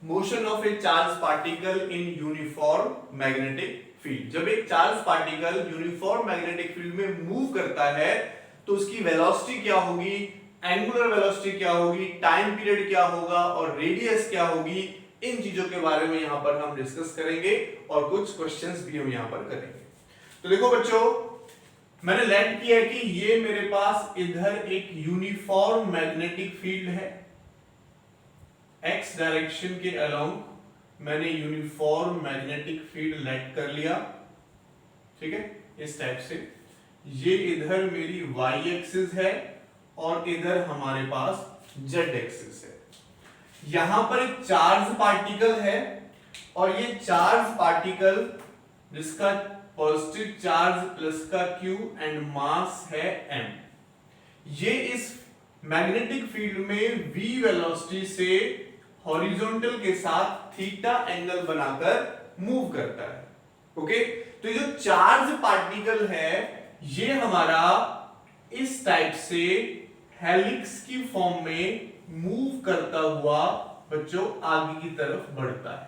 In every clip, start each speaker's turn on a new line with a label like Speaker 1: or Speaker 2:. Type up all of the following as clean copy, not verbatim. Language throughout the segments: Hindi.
Speaker 1: Motion of A charge particle in uniform magnetic field. जब एक charge particle uniform magnetic field में मूव करता है तो उसकी वेलोसिटी क्या होगी, एंगुलर वेलोसिटी क्या होगी, टाइम पीरियड क्या होगा और रेडियस क्या होगी, इन चीजों के बारे में यहां पर हम डिस्कस करेंगे और कुछ क्वेश्चंस भी हम यहां पर करेंगे। तो देखो बच्चों, मैंने लेट किया है कि ये मेरे पास इधर एक यूनिफॉर्म मैग्नेटिक फील्ड है, एक्स डायरेक्शन के अलोंग मैंने यूनिफॉर्म मैग्नेटिक फील्ड लेट कर लिया, ठीक है, इस टाइप से। ये इधर मेरी वाई एक्सिस है और इधर हमारे पास जेड एक्सिस है। यहां पर एक चार्ज पार्टिकल है और ये चार्ज पार्टिकल जिसका पॉजिटिव चार्ज प्लस का Q एंड मास है m, ये इस मैग्नेटिक फील्ड में v वेलोसिटी से हॉरिजॉन्टल के साथ थीटा एंगल बनाकर मूव करता है। ओके, तो ये जो चार्ज पार्टिकल है ये हमारा इस टाइप से हेलिक्स की फॉर्म में मूव करता हुआ बच्चों आगे की तरफ बढ़ता है।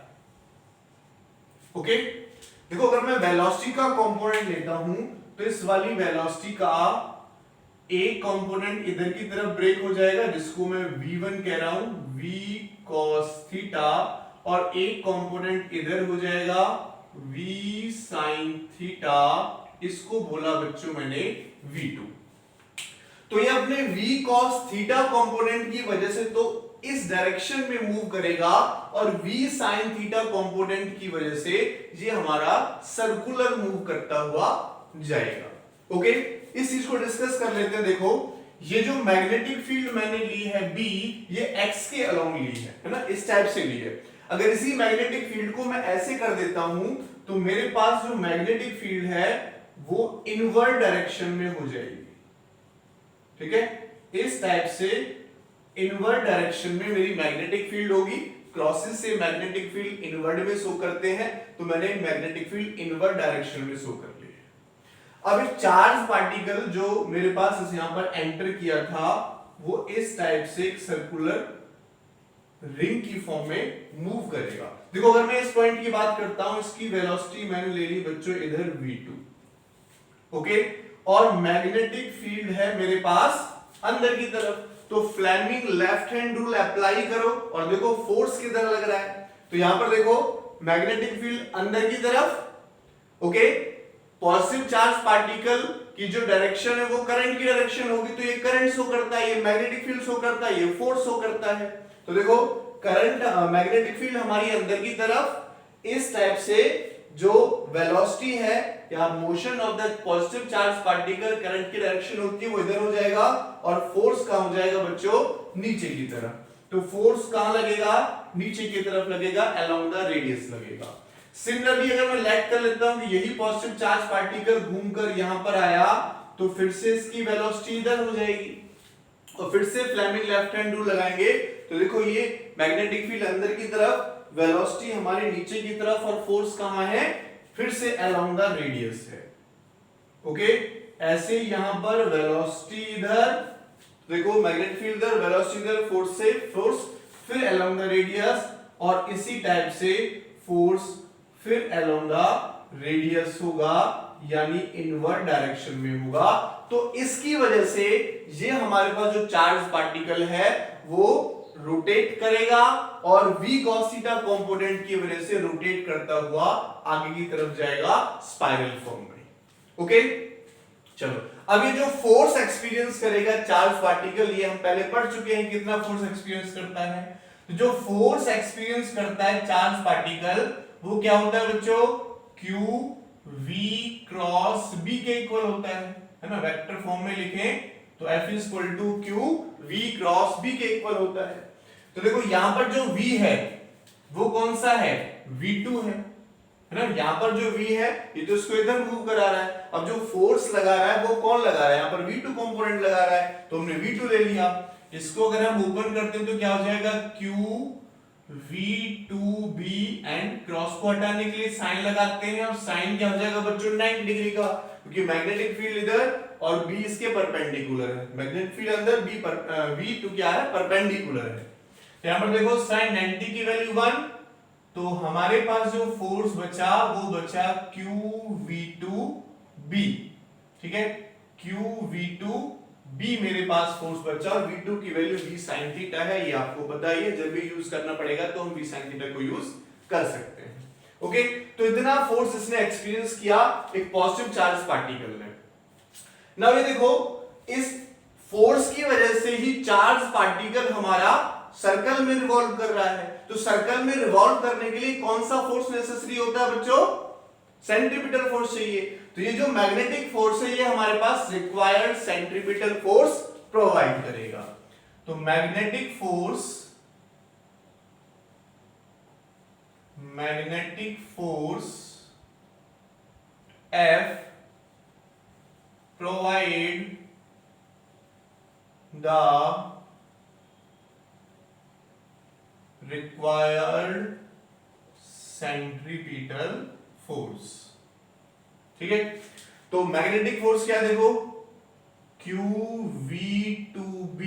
Speaker 1: ओके, देखो अगर मैं वेलोसिटी का कंपोनेंट लेता हूं तो इस वाली वेलोसिटी का एक कंपोनेंट इधर की तरफ ब्रेक हो जाएगा जिसको मैं v1 कह रहा हूं, v cos थीटा, और एक कंपोनेंट इधर हो जाएगा v sin थीटा, इसको बोला बच्चों मैंने v2। तो ये अपने v cos थीटा कंपोनेंट की वजह से तो इस डायरेक्शन में मूव करेगा और v sin थीटा कंपोनेंट की वजह से ये हमारा सर्कुलर मूव करता हुआ जाएगा। ओके, इस चीज को डिस्कस कर लेते हैं। देखो ये जो मैग्नेटिक फील्ड मैंने ली है B, ये x के अलोंग ली है ना, इस टाइप से ली है। अगर इसी मैग्नेटिक फील्ड को मैं ऐसे कर देता हूं तो मेरे पास जो मैग्नेटिक फील्ड है वो इनवर्ड डायरेक्शन में हो जाएगी, ठीक है, इस टाइप से इनवर्ड डायरेक्शन में मेरी मैग्नेटिक फील्ड होगी। क्रॉसेस से मैग्नेटिक फील्ड इनवर्ड में शो करते हैं तो मैंने मैग्नेटिक फील्ड इनवर्ड डायरेक्शन में शो कर ली है। अब एक चार्ज पार्टिकल जो मेरे पास इस यहां पर एंटर किया था वो इस टाइप से एक सर्कुलर रिंग की फॉर्म में मूव करेगा। देखो अगर मैं इस पॉइंट की बात करता हूं, इसकी वेलोसिटी मैंने ले ली बच्चों इधर v2, ओके, और मैग्नेटिक फील्ड है मेरे पास अंदर की तरफ, तो Fleming left hand rule apply करो और देखो फोर्स किधर लग रहा है। तो यहां पर देखो मैग्नेटिक फील्ड अंदर की तरफ, ओके, पॉजिटिव चार्ज पार्टिकल की जो डायरेक्शन है वो करंट की डायरेक्शन होगी, तो ये करंट शो करता है, ये मैग्नेटिक फील्ड शो करता है, ये फोर्स शो करता है। तो देखो करंट मैग्नेटिक फील्ड हमारी अंदर की तरफ इस टाइप से जो वेलोसिटी है या motion of the positive charge particle current की डायरेक्शन होती है वो इधर हो जाएगा और फोर्स कहां हो जाएगा बच्चों, नीचे की तरफ। तो फोर्स कहां लगेगा, नीचे की तरफ लगेगा, अलोंग द रेडियस लगेगा। सिमिलरली अगर मैं लेट कर लेता हूं कि यही पॉजिटिव चार्ज पार्टिकल घूमकर यहां पर आया तो फिर से इसकी वेलोसिटी इधर हो जाएगी और फिर से फ्लेमिंग लेफ्ट हैंड रूल लगाएंगे तो देखो ये मैग्नेटिक फील्ड अंदर की तरफ, वेलोसिटी हमारे नीचे की तरफ और फोर्स कहां है, फिर से अलोंग द रेडियस है। ओके, ऐसे यहां पर वेलोसिटी इधर, देखो मैग्नेटिक फील्ड इधर, वेलोसिटी इधर, फोर्स से फोर्स, फिर अलोंग द रेडियस, और इसी टाइप से फोर्स फिर अलोंग द रेडियस होगा, यानी इनवर्ड डायरेक्शन में होगा। तो इसकी वजह से ये हमारे पास जो चार्ज पार्टिकल है वो रोटेट करेगा और v cos थीटा कंपोनेंट की वजह से रोटेट करता हुआ आगे की तरफ जाएगा स्पाइरल फॉर्म में। ओके, चलो अब ये जो फोर्स एक्सपीरियंस करेगा चार्ज पार्टिकल, ये हम पहले पढ़ चुके हैं कितना फोर्स एक्सपीरियंस करता है। तो जो फोर्स एक्सपीरियंस करता है चार्ज पार्टिकल वो क्या होता है बच्चों, q v क्रॉस b के इक्वल होता है ना, वेक्टर फॉर्म में लिखें तो F is equal to Q V cross B के इक्वल होता है। तो देखो यहां पर जो V है वो कौन सा है, V2 है ना, यहां पर जो V है ये तो इसको इधर मूव करा रहा है। अब जो फोर्स लगा रहा है वो कौन लगा रहा है, यहां पर V2 कंपोनेंट लगा रहा है, तो हमने V2 ले लिया। इसको अगर हम ओपन करते हैं तो क्या हो जाएगा, Q V2B, एंड क्रॉस को हटाने के लिए साइन लगाते हैं और साइन क्या हो जाएगा बच्चों 90 डिग्री का, क्योंकि मैग्नेटिक फील्ड इधर और B इसके परपेंडिकुलर है, मैग्नेटिक फील्ड अंदर B पर V2 क्या है, परपेंडिकुलर है यहां पर देखो sin 90 की वैल्यू 1, तो हमारे पास जो फोर्स बचा वो बचा QV2B, ठीक है, QV2B मेरे पास फोर्स बचा और V2 की वैल्यू V sin थीटा है, ये आपको पता ही है, जब भी यूज करना पड़ेगा तो हम V sin थीटा को यूज कर सकते हैं। ओके, तो इतना फोर्स इसने एक्सपीरियंस किया एक पॉजिटिव चार्ज पार्टिकल ने। नाउ ये देखो, इस फोर्स की वजह से ही चार्ज पार्टिकल हमारा सर्कल में रिवॉल्व कर रहा है, तो सर्कल में रिवॉल्व करने के लिए कौन सा फोर्स नेसेसरी होता है बच्चों? सेंट्रीपिटल फोर्स चाहिए। तो ये जो मैग्नेटिक फोर्स है ये हमारे पास रिक्वायर्ड सेंट्रीपिटल फोर्स प्रोवाइड करेगा। तो magnetic force F provide the required centripetal force, ठीक है। तो मैग्नेटिक फोर्स क्या देखो, QV2B,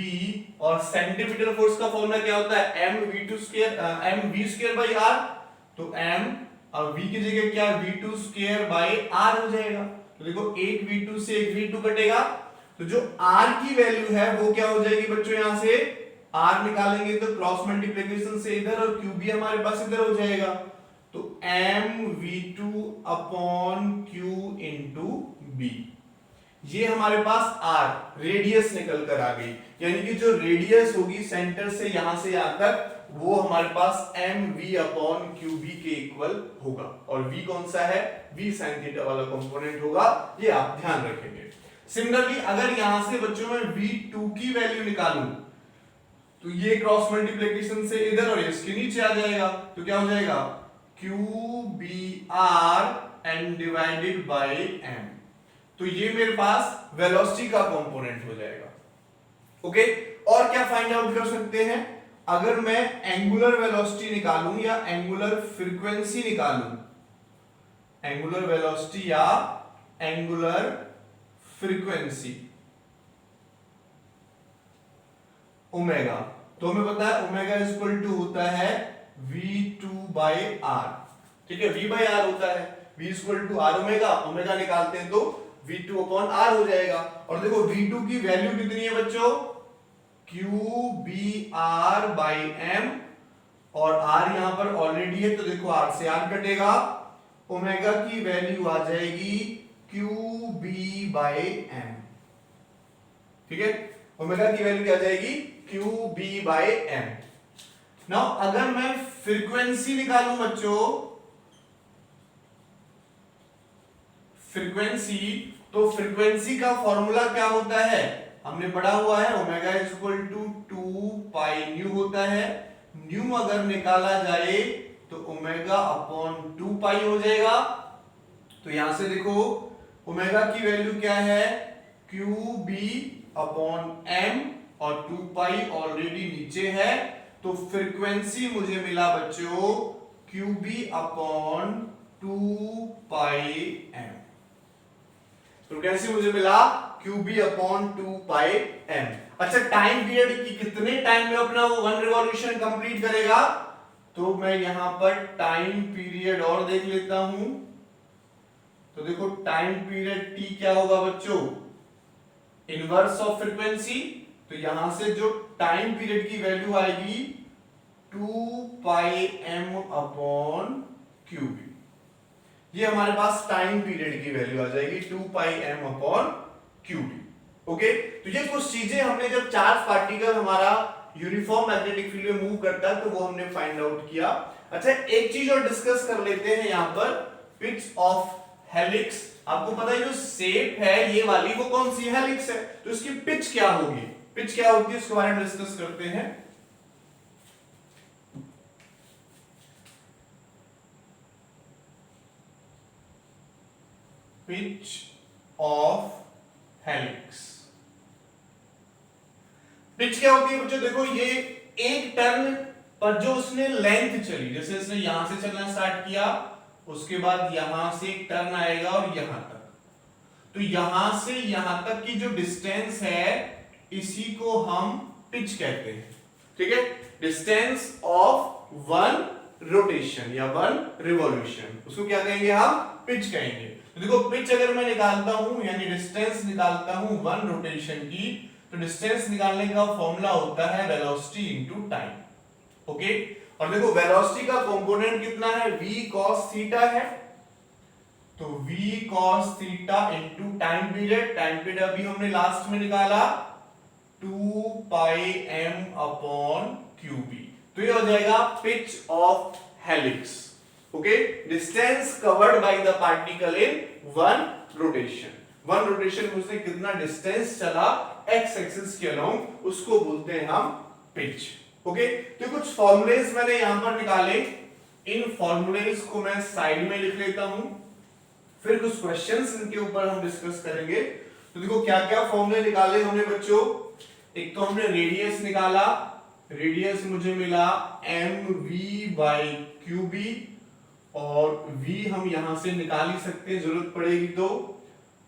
Speaker 1: और सेंट्रीपिटल फोर्स का फॉर्मूला क्या होता है, mv2r, तो m और v की जगह क्या, v2r हो जाएगा। तो देखो एक v2 से एक v2 कटेगा, तो जो r की वैल्यू है वो क्या हो जाएगी बच्चों, यहां से r निकालेंगे तो क्रॉस मल्टीप्लिकेशन से इधर, और qb हमारे पास इधर हो जाएगा, तो mv2 upon q into b, ये हमारे पास r रेडियस निकल कर आ गई, यानी कि जो रेडियस होगी सेंटर से यहां से यहां तक वो हमारे पास mv अपॉन qb के इक्वल होगा, और v कौन सा है, v sin थीटा वाला कंपोनेंट होगा, ये आप ध्यान रखेंगे। सिमिलरली अगर यहां से बच्चों में v2 की वैल्यू निकालूं तो ये क्रॉस मल्टीप्लिकेशन से इधर और इसके नीचे आ जाएगा, तो क्या हो जाएगा, qbr and divided by m, तो ये मेरे पास वेलोसिटी का कंपोनेंट हो जाएगा। ओके, और क्या फाइंड आउट कर सकते हैं, अगर मैं एंगुलर वेलोसिटी निकालूं या एंगुलर फ्रीक्वेंसी निकालूं, एंगुलर वेलोसिटी या एंगुलर फ्रीक्वेंसी ओमेगा, तो हमें पता है ओमेगा इज इक्वल टू होता है v2 बाय r, ठीक है, v बाय r होता है, v is equal to r omega, omega निकालते हैं तो v2 अपॉन r हो जाएगा। और देखो v2 की वैल्यू कितनी है बच्चों, qbr बाय m, और r यहां पर ऑलरेडी है तो देखो r से r कटेगा, ओमेगा की वैल्यू आ जाएगी qb बाय m, ठीक है, ओमेगा की वैल्यू क्या आ जाएगी, qb बाय m। नाउ अगर मैं फ्रीक्वेंसी निकालूं बच्चों, फ्रीक्वेंसी, तो फ्रीक्वेंसी का फॉर्मूला क्या होता है, हमने पढ़ा हुआ है, omega is equal to 2 pi nu होता है, न्यू अगर निकाला जाए तो ओमेगा अपॉन 2 पाई हो जाएगा। तो यहां से देखो ओमेगा की वैल्यू क्या है, qb अपॉन m, और 2 पाई ऑलरेडी नीचे है, तो फ्रीक्वेंसी मुझे मिला बच्चों qb अपॉन 2 पाई m, फ्रीक्वेंसी मुझे मिला qb अपॉन 2 पाई m। अच्छा, टाइम पीरियड की कितने टाइम में अपना वो 1 रिवॉल्यूशन कंप्लीट करेगा, तो मैं यहां पर टाइम पीरियड और देख लेता हूं, तो देखो टाइम पीरियड t क्या होगा बच्चों, इनवर्स ऑफ फ्रीक्वेंसी, तो यहां से जो टाइम पीरियड की वैल्यू आएगी 2 पाई m अपॉन qb, ये हमारे पास टाइम पीरियड की वैल्यू आ जाएगी 2 पाई m अपॉन qb। ओके, तो ये कुछ चीजें हमने, जब चार्ज पार्टिकल हमारा यूनिफॉर्म मैग्नेटिक फील्ड में मूव करता है तो वो हमने फाइंड आउट किया। अच्छा, एक चीज और डिस्कस कर लेते हैं यहां पर, पिच ऑफ हेलिक्स। आपको पता है जो शेप है ये वाली, वो कौन सी हेलिक्स है, तो इसकी पिच क्या होगी, पिच क्या होती है इसके बारे में डिस्कस करते हैं। पिच ऑफ हेलिक्स, पिच क्या होती है बच्चों, देखो ये एक टर्न पर जो उसने लेंथ चली, जैसे इसने यहां से चलना स्टार्ट किया, उसके बाद यहां से एक टर्न आएगा और यहां तक, तो यहां से यहां तक की जो डिस्टेंस है इसी को हम पिच कहते हैं, ठीक है। डिस्टेंस ऑफ वन रोटेशन या वन रिवॉल्यूशन, उसको क्या कहेंगे हम, पिच कहेंगे। तो देखो पिच अगर मैं निकालता हूं यानी डिस्टेंस निकालता हूं वन रोटेशन की, तो डिस्टेंस निकालने का फॉर्मूला होता है वेलोसिटी इनटू टाइम। ओके, और देखो वेलोसिटी का कंपोनेंट कितना है, v cos थीटा है, तो v cos theta into time period, time period अभी हमने लास्ट में निकाला 2 पाई m अपॉन qb, तो ये हो जाएगा pitch of helix. Okay, distance covered by the particle in one rotation, one rotation में उसने कितना डिस्टेंस चला x एक्सिस के अलोंग, उसको बोलते हैं हम पिच। ओके, तो कुछ फॉर्मूलेज मैंने यहां पर निकाले, इन फॉर्मूलेज को मैं साइड में लिख लेता हूं, फिर कुछ क्वेश्चंस इनके ऊपर हम डिस्कस करेंगे। तो देखो क्या क्या फॉर्मूले निकाले हमने बच्चों, एक तो हमने रेडियस निकाला, रेडियस मुझे मिला mv बाई qb, और v हम यहां से निकाल ही सकते हैं जरूरत पड़ेगी तो।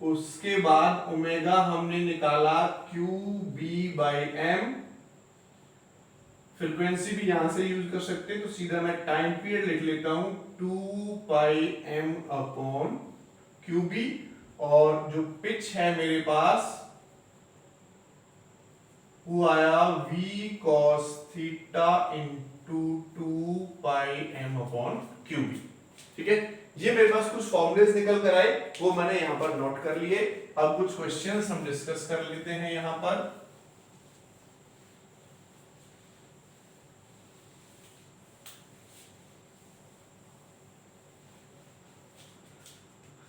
Speaker 1: उसके बाद ओमेगा हमने निकाला qb बाई m, फ्रीक्वेंसी भी यहां से यूज कर सकते हैं, तो सीधा मैं टाइम पीरियड लिख लेता हूं 2 पाई m अपॉन qb, और जो पिच है मेरे पास वो आया v cos थीटा इंटू 2 पाई m अपॉन qb। ठीक है, ये मेरे पास कुछ फॉर्मूलेज निकल कर आए, वो मैंने यहां पर नोट कर लिए। अब कुछ क्वेश्चंस हम डिस्कस कर लेते हैं यहां पर।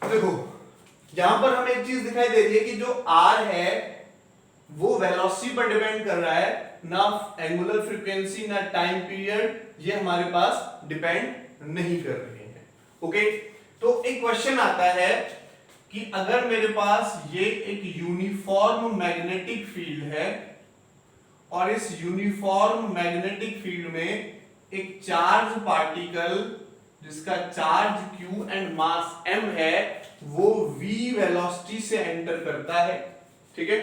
Speaker 1: देखो यहां पर हमें एक चीज दिखाई दे रही है कि जो r है वो वेलोसिटी पर डिपेंड कर रहा है, ना एंगुलर फ्रीक्वेंसी ना टाइम पीरियड, ये हमारे पास डिपेंड नहीं कर रहे हैं। ओके, तो एक क्वेश्चन आता है कि अगर मेरे पास ये एक यूनिफॉर्म मैग्नेटिक फील्ड है, और इस यूनिफॉर्म मैग्नेटिक फील्ड में एक चार्ज पार्टिकल जिसका charge q and mass m है, वो v वेलोसिटी से एंटर करता है। ठीक है,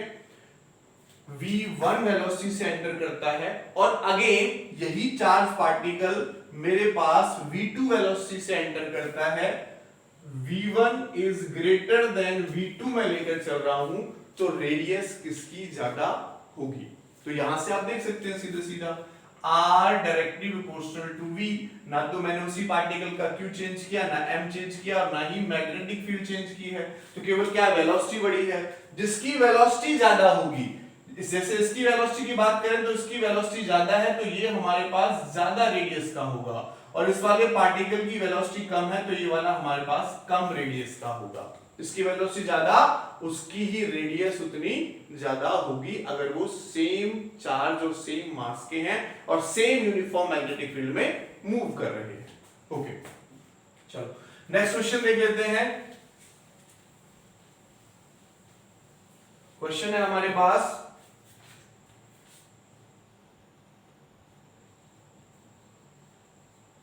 Speaker 1: v1 वेलोसिटी से एंटर करता है, और अगेन यही चार्ज पार्टिकल मेरे पास v2 वेलोसिटी से एंटर करता है। v1 is greater than v2 मैं लेकर चल रहा हूं, तो रेडियस किसकी ज्यादा होगी। तो यहां से आप देख सकते हैं सीधा सीधा r directly proportional to v, ना तो मैंने उसी पार्टिकल का q चेंज किया, ना m चेंज किया, और ना ही मैग्नेटिक फील्ड चेंज की है, तो केवल क्या वेलोसिटी बढ़ी है। जिसकी वेलोसिटी ज्यादा होगी, जैसे इसकी वेलोसिटी की बात करें तो इसकी वेलोसिटी ज्यादा है, तो ये हमारे पास ज्यादा रेडियस का होगा, और इस वाले पार्टिकल की वेलोसिटी कम है, तो ये वाला हमारे पास कम रेडियस का होगा। इसकी वेलोसिटी ज्यादा, उसकी ही रेडियस उतनी ज्यादा होगी, अगर वो सेम चार्ज और सेम मास के हैं और सेम यूनिफॉर्म मैग्नेटिक फील्ड में मूव कर रहे हैं। ओके, चलो नेक्स्ट क्वेश्चन देख लेते हैं। क्वेश्चन है हमारे पास,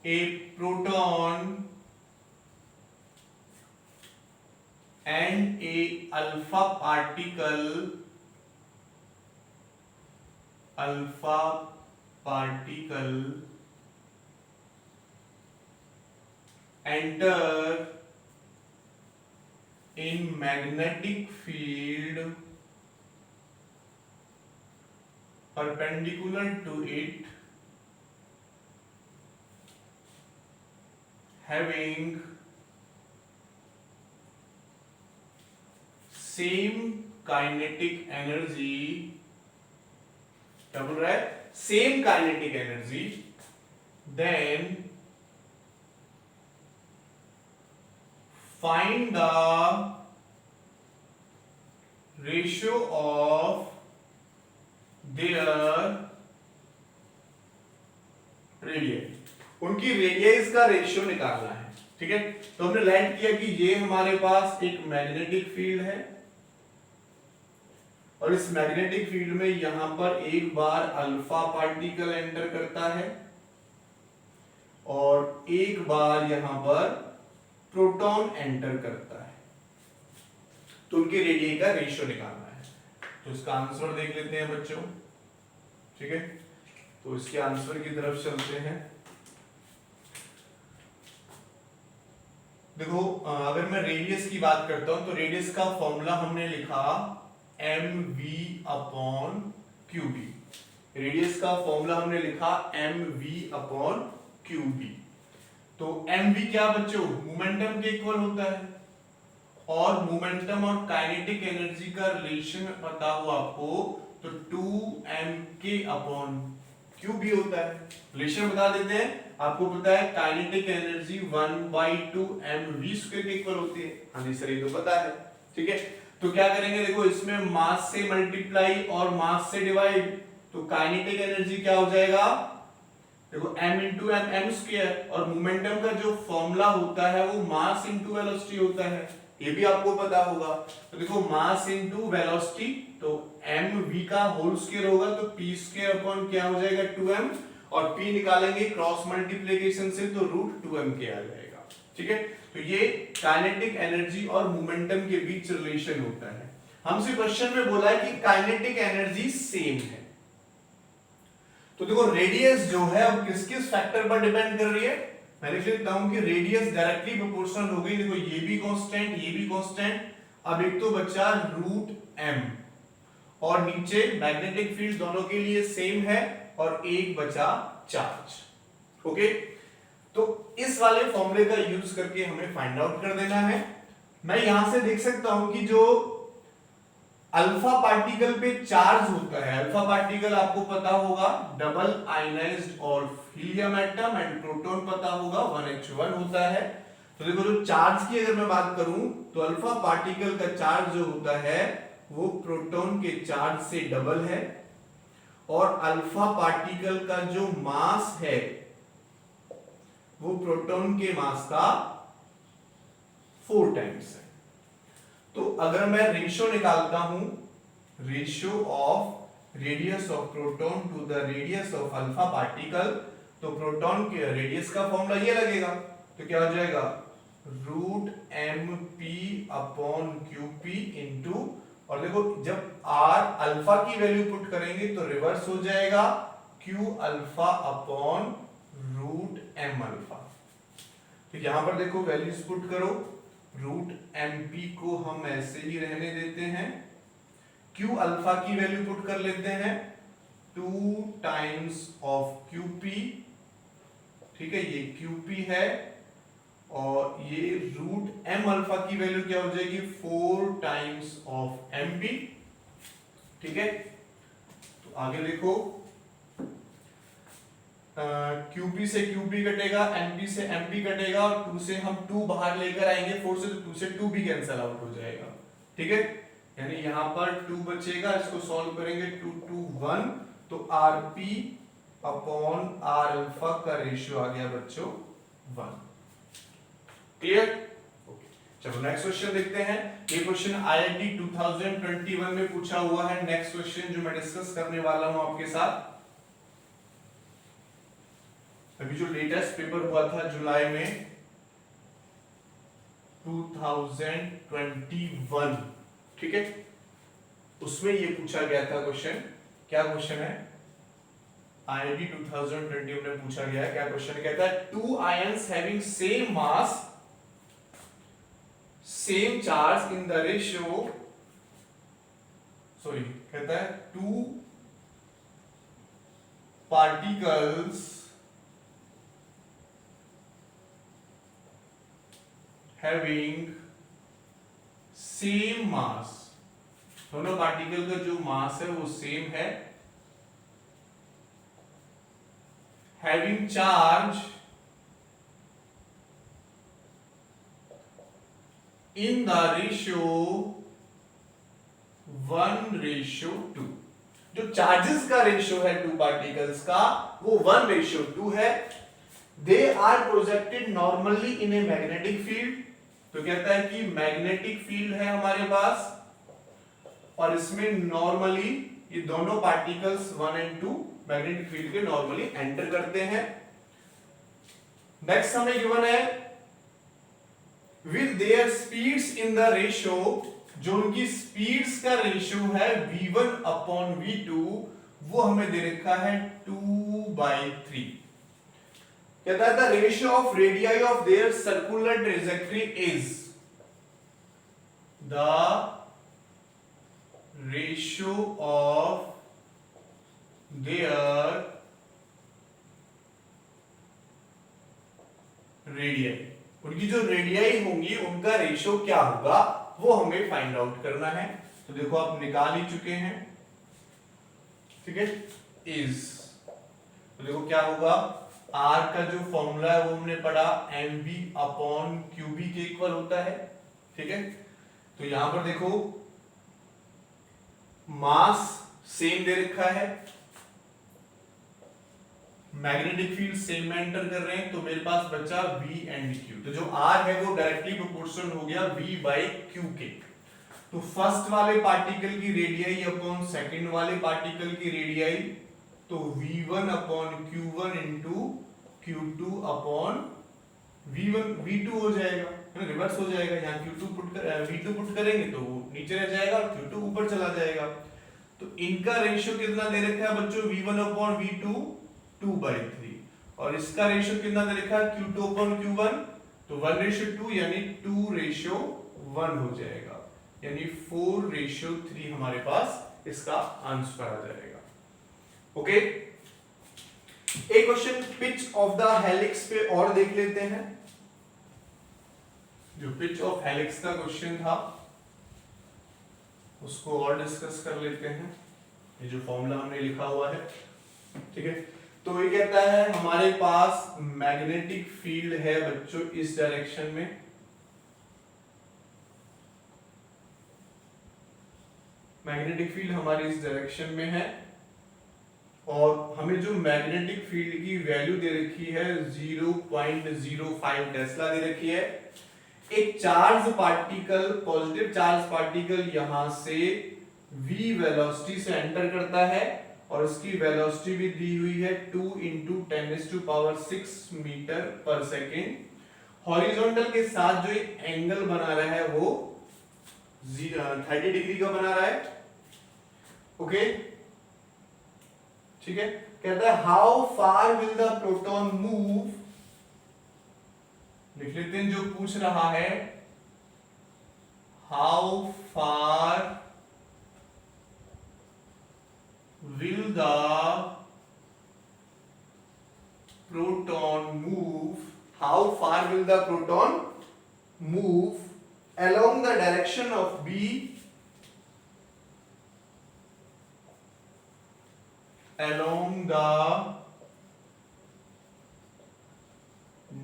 Speaker 1: a proton and a alpha particle enter in magnetic field perpendicular to it, having same kinetic energy, क्या बोल रहा है, same kinetic energy, then find the ratio of their radii, उनकी रेडियस का रेशियो निकालना है। ठीक है, तो हमने लाइट किया कि ये हमारे पास एक मैग्नेटिक फील्ड है, और इस मैग्नेटिक फील्ड में यहां पर एक बार अल्फा पार्टिकल एंटर करता है, और एक बार यहां पर प्रोटॉन एंटर करता है, तो उनकी रेडियस का रेशियो निकालना है। तो इसका आंसर देख लेते हैं बच्चों। ठीक है, तो इसके आंसर की तरफ चलते हैं। देखो अगर मैं रेडियस की बात करता हूं तो रेडियस का फॉर्मूला हमने लिखा mv अपॉन क्यूबी। रेडियस का फॉर्मूला हमने लिखा mv अपॉन क्यूबी। तो mv क्या बच्चों, मोमेंटम के इक्वल होता है, और मोमेंटम और काइनेटिक एनर्जी का रिलेशन पता हो आपको तो 2mk अपॉन क्यूबी होता है। रिलेशन बता देते हैं, आपको पता है काइनेटिक एनर्जी 1/2 mv² के इक्वल होती है। हाँ जी सर, ये तो पता है। ठीक है, तो क्या करेंगे, देखो इसमें मास से मल्टीप्लाई और मास से डिवाइड, तो काइनेटिक एनर्जी क्या हो जाएगा, देखो m into M M square, और मोमेंटम का जो फॉर्मूला होता है वो मास इंटू वेलोसिटी होता है, ये भी आपको पता होगा। तो देखो मास इंटू वेलोसिटी, तो mv का होल स्क्वायर होगा तो p स्क्वायर अपॉन क्या हो जाएगा 2m, और p निकालेंगे क्रॉस मल्टीप्लिकेशन से तो √2m के आ जाएगा। ठीक है, तो ये काइनेटिक एनर्जी और मोमेंटम के बीच रिलेशन होता है। हमसे क्वेश्चन में बोला है कि काइनेटिक एनर्जी सेम है, तो देखो रेडियस जो है अब किस किस फैक्टर पर डिपेंड कर रही है। मैं लिख लेता हूं कि रेडियस डायरेक्टली प्रोपोर्शनल हो गई, देखो ये भी कांस्टेंट ये भी कांस्टेंट, अब एक तो बचा √m, और नीचे मैग्नेटिक फील्ड दोनों के लिए सेम है, और एक बचा चार्ज। ओके, तो इस वाले फॉर्मूले का यूज करके हमें फाइंड आउट कर देना है। मैं यहां से देख सकता हूं कि जो अल्फा पार्टिकल पे चार्ज होता है, अल्फा पार्टिकल आपको पता होगा डबल आयनाइज्ड और हीलियम एटम, एंड प्रोटॉन पता होगा 1h1 होता है। तो देखो जो चार्ज की अगर मैं बात करूं तो अल्फा पार्टिकल का चार्ज जो होता है वो प्रोटॉन के चार्ज से डबल है, और अल्फा पार्टिकल का जो मास है वो प्रोटॉन के मास का 4 टाइम्स है। तो अगर मैं रेशियो निकालता हूं, ratio of radius of proton to the radius of alpha particle, तो प्रोटॉन के रेडियस का फॉर्मूला ये लगेगा, तो क्या हो जाएगा √mp अपॉन qp इंटू, और देखो जब r अल्फा की वैल्यू पुट करेंगे तो रिवर्स हो जाएगा q alpha upon √m alpha. तो यहां पर देखो वैल्यूज पुट करो, √mp को हम ऐसे ही रहने देते हैं, q अल्फा की वैल्यू पुट कर लेते हैं 2 टाइम्स ऑफ qp। ठीक है, ये qp है, और ये √m अल्फा की वैल्यू क्या हो जाएगी 4 टाइम्स ऑफ mp। ठीक है, तो आगे देखो QP से QP कटेगा, MP से MP कटेगा, और 2 से हम 2 बाहर लेकर आएंगे 4 से, तो 2 से 2 भी कैंसिल आउट हो जाएगा। ठीक है, यानी यहां पर 2 बचेगा, इसको सॉल्व करेंगे 2 2 1, तो RP अपॉन R अल्फा का रेशियो आ गया बच्चों 1। क्लियर? ओके, चलो नेक्स्ट क्वेश्चन देखते हैं। ये क्वेश्चन IIT 2021 में पूछा हुआ है। नेक्स्ट क्वेश्चन जो मैं डिस्कस करने वाला हूं आपके साथ, अभी जो लेटेस्ट पेपर हुआ था जुलाई में 2021, ठीक है, उसमें ये पूछा गया था क्वेश्चन। क्या क्वेश्चन है, IIT 2020 में पूछा गया है। क्या क्वेश्चन कहता है, 2 ions having same mass same charge in the ratio, sorry कहता है 2 पार्टिकल्स having same mass, दोनों पार्टिकल का जो मास है वो सेम है, having charge in the ratio 1:2। जो चार्जेस का रेशियो है 2 पार्टिकल्स का वो 1:2 है। They are projected normally in a magnetic field, तो कहता है कि मैग्नेटिक फील्ड है हमारे पास, और इसमें नॉर्मली ये दोनों पार्टिकल्स 1 और 2 मैग्नेटिक फील्ड के नॉर्मली एंटर करते हैं। नेक्स्ट हमें गिवन है with their speeds in the ratio, जो उनकी स्पीड्स का रेशियो है v1 अपॉन v2, वो हमें दे रखा है 2/3। कहता है the ratio of radii of their circular trajectory is, the ratio of their radii, उनकी जो रेडियाई होंगी उनका रेशियो क्या होगा वो हमें फाइंड आउट करना है। तो देखो आप निकाल ही चुके हैं, ठीक है, इज, तो देखो क्या होगा, R का जो फॉर्मूला है वो हमने पढ़ा mv/qb के इक्वल होता है, ठीक है। तो यहां पर देखो मास सेम दे रखा है, मैग्नेटिक फील्ड सेम में एंटर कर रहे हैं, तो मेरे पास बचा V एंड Q। तो जो R है वो डायरेक्टली प्रोपोर्शनल हो गया V/Q के। तो फर्स्ट वाले पार्टिकल की रेडियाई अपॉन सेकंड वाले पार्टिकल की रेडियाई, तो V1/Q1 into Q2 upon V2 हो जाएगा, है ना, रिवर्स हो जाएगा। यहाँ V2 पुट करेंगे तो वो नीचे रह जाएगा और Q2 ऊपर चला जाएगा। तो इनका रेशियो कितना दे रखा है बच्चों, V1/V2 2/3, और इसका रेशियो कितना दे रखा है Q2/Q1, तो 1:2 यानी 2:1 हो जाएगा, यानी 4:3 हमारे पास इसका आंसर आ जाएगा। ओके, एक question pitch of the helix पे और देख लेते हैं। जो पिच ऑफ हेलिक्स का क्वेश्चन था उसको और डिस्कस कर लेते हैं। ये जो फॉर्मूला हमने लिखा हुआ है, ठीक है, तो ये कहता है हमारे पास मैग्नेटिक फील्ड है बच्चों इस डायरेक्शन में, मैग्नेटिक फील्ड हमारी इस डायरेक्शन में है, और हमें जो मैग्नेटिक फील्ड की वैल्यू दे रखी है 0.05 टेस्ला दे रखी है। एक charge particle, positive charge particle यहां से v वेलोसिटी से एंटर करता है, और उसकी वेलोसिटी भी दी हुई है 2 × 10⁶ मीटर पर सेकेंड। हॉरिजॉन्टल के साथ जो एंगल बना रहा है वो 30 डिग्री का बना रहा है। ओके, ठीक है, कहता है how far will the proton move, लिख लेते हैं जो पूछ रहा है, how far will the proton move, how far will the proton move along the direction of B, along the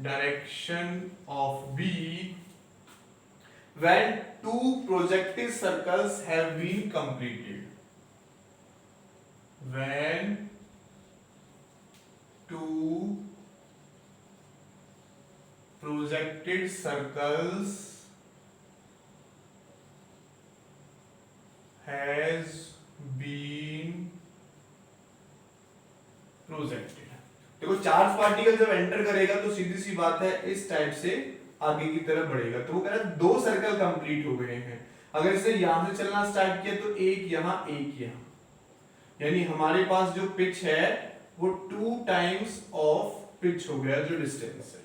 Speaker 1: direction of B when two projective circles have been completed, when two projected circles has been projected। देखो चार्ज पार्टिकल जब एंटर करेगा तो सीधी सी बात है इस टाइप से आगे की तरफ बढ़ेगा, तो वो कह रहा है 2 सर्कल कंप्लीट हो गए हैं। अगर इसे यहां से चलना स्टार्ट किया तो एक यहां एक यहां, यानी हमारे पास जो पिच है वो 2 टाइम्स ऑफ पिच हो गया जो डिस्टेंस है,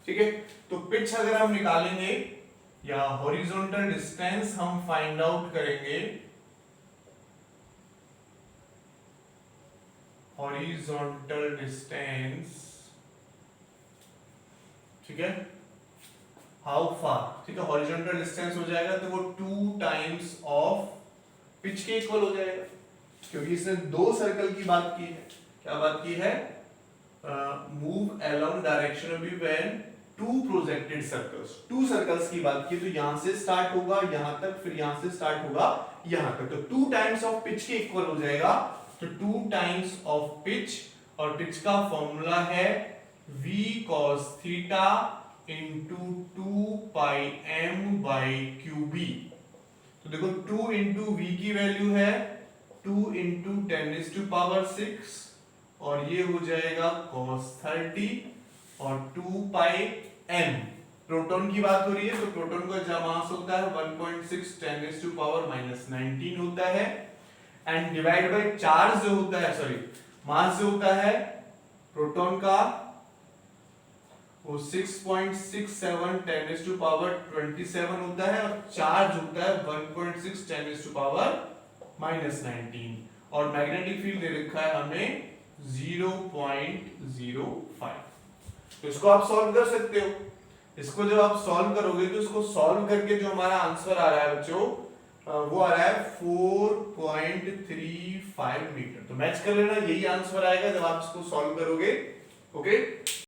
Speaker 1: ठीक है। तो पिच अगर हम निकालेंगे या हॉरिजॉन्टल डिस्टेंस हम फाइंड आउट करेंगे, हॉरिजॉन्टल डिस्टेंस, ठीक है, हाउ फार, ठीक है, हॉरिजॉन्टल डिस्टेंस हो जाएगा तो वो 2 टाइम्स ऑफ पिच के इक्वल हो जाएगा, क्योंकि इसने 2 सर्कल की बात की है। क्या बात की है, move along direction of B when 2 projected circles, 2 circles की बात की, तो यहां से स्टार्ट होगा यहां तक, फिर यहां से स्टार्ट होगा यहां तक, तो 2 टाइम्स ऑफ पिच के इक्वल हो जाएगा। तो 2 टाइम्स ऑफ पिच, और पिच का फॉर्मूला है v cos theta into 2πm/qb। तो देखो 2 इंटू वी की वैल्यू है 2 इंटू 10⁶, और ये हो जाएगा cos 30, और 2πm, प्रोटॉन की बात हो रही है तो प्रोटॉन का जब मास होता है 1.6 10⁻⁻19 होता है, एंड डिवाइड बाय चार्ज जो होता है, सॉरी मास जो होता है प्रोटॉन का वो 6.67 10 टू पावर 27 होता है और चार्ज होता है 1.6 10 टू पावर -19 और मैग्नेटिक फील्ड दे रखा है हमें 0.05। तो इसको आप सॉल्व कर सकते हो। इसको जब आप सॉल्व करोगे तो इसको सॉल्व करके जो हमारा आंसर आ रहा है बच्चों वो आ रहा है 4.35 मीटर। तो मैच कर लेना, यही आंसर आएगा जब आप इसको सॉल्व करोगे। ओके